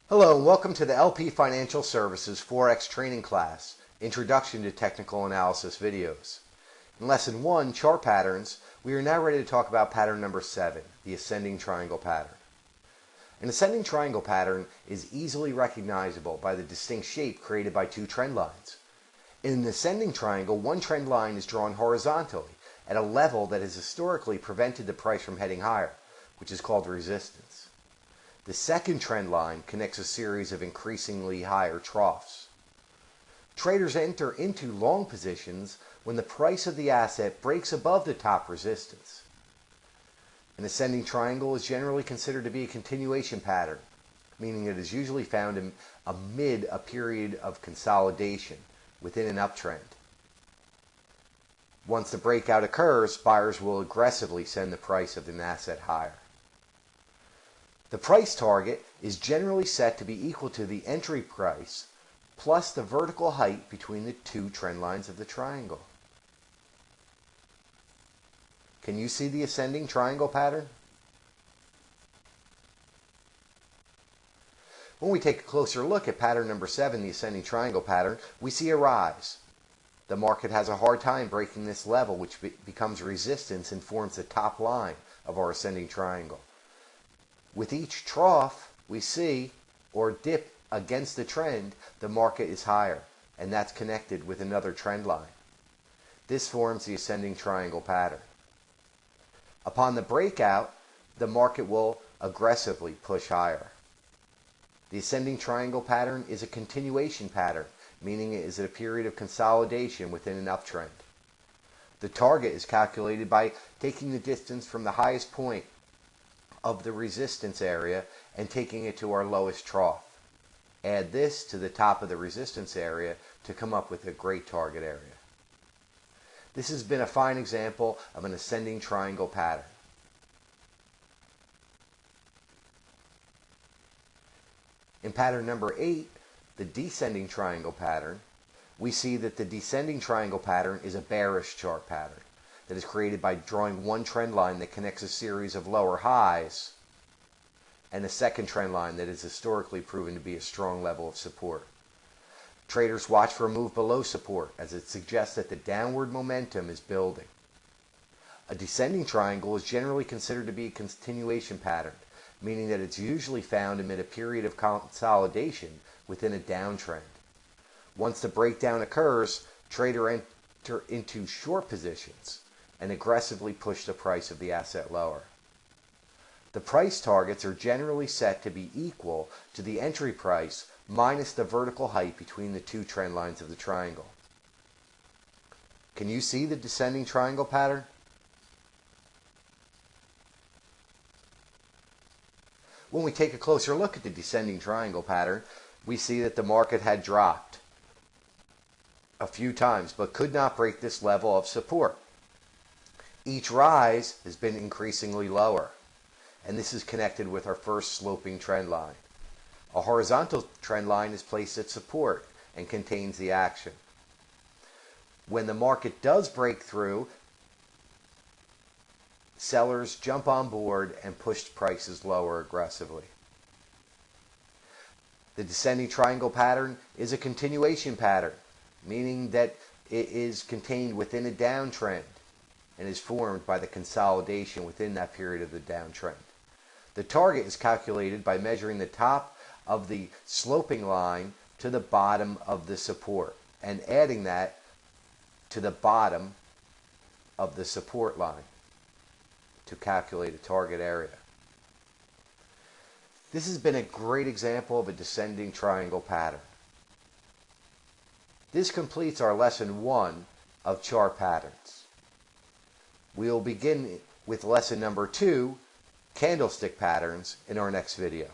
Hello and welcome to the LP Financial Services Forex Training Class, Introduction to Technical Analysis videos. In Lesson 1, Chart Patterns, we are now ready to talk about pattern number 7, the Ascending Triangle Pattern. An ascending triangle pattern is easily recognizable by the distinct shape created by two trend lines. In an ascending triangle, one trend line is drawn horizontally at a level that has historically prevented the price from heading higher, which is called resistance. The second trend line connects a series of increasingly higher troughs. Traders enter into long positions when the price of the asset breaks above the top resistance. An ascending triangle is generally considered to be a continuation pattern, meaning it is usually found amid a period of consolidation within an uptrend. Once the breakout occurs, buyers will aggressively send the price of an asset higher. The price target is generally set to be equal to the entry price plus the vertical height between the two trend lines of the triangle. Can you see the ascending triangle pattern? When we take a closer look at pattern number 7, the ascending triangle pattern, we see a rise. The market has a hard time breaking this level, which becomes resistance and forms the top line of our ascending triangle. With each trough we see or dip against the trend, the market is higher, and that's connected with another trend line. This forms the ascending triangle pattern. Upon the breakout, the market will aggressively push higher. The ascending triangle pattern is a continuation pattern, meaning it is a period of consolidation within an uptrend. The target is calculated by taking the distance from the highest point of the resistance area and taking it to our lowest trough. Add this to the top of the resistance area to come up with a great target area. This has been a fine example of an ascending triangle pattern. In pattern number 8, the descending triangle pattern, we see that the descending triangle pattern is a bearish chart pattern that is created by drawing one trend line that connects a series of lower highs and a second trend line that is historically proven to be a strong level of support. Traders watch for a move below support as it suggests that the downward momentum is building. A descending triangle is generally considered to be a continuation pattern, meaning that it's usually found amid a period of consolidation within a downtrend. Once the breakdown occurs, traders enter into short positions and aggressively push the price of the asset lower. The price targets are generally set to be equal to the entry price minus the vertical height between the two trend lines of the triangle. Can you see the descending triangle pattern? When we take a closer look at the descending triangle pattern, we see that the market had dropped a few times but could not break this level of support. Each rise has been increasingly lower, and this is connected with our first sloping trend line. A horizontal trend line is placed at support and contains the action. When the market does break through, sellers jump on board and push prices lower aggressively. The descending triangle pattern is a continuation pattern, meaning that it is contained within a downtrend and is formed by the consolidation within that period of the downtrend. The target is calculated by measuring the top of the sloping line to the bottom of the support and adding that to the bottom of the support line to calculate a target area. This has been a great example of a descending triangle pattern. This completes our lesson 1 of chart patterns. We'll begin with lesson number 2, candlestick patterns, in our next video.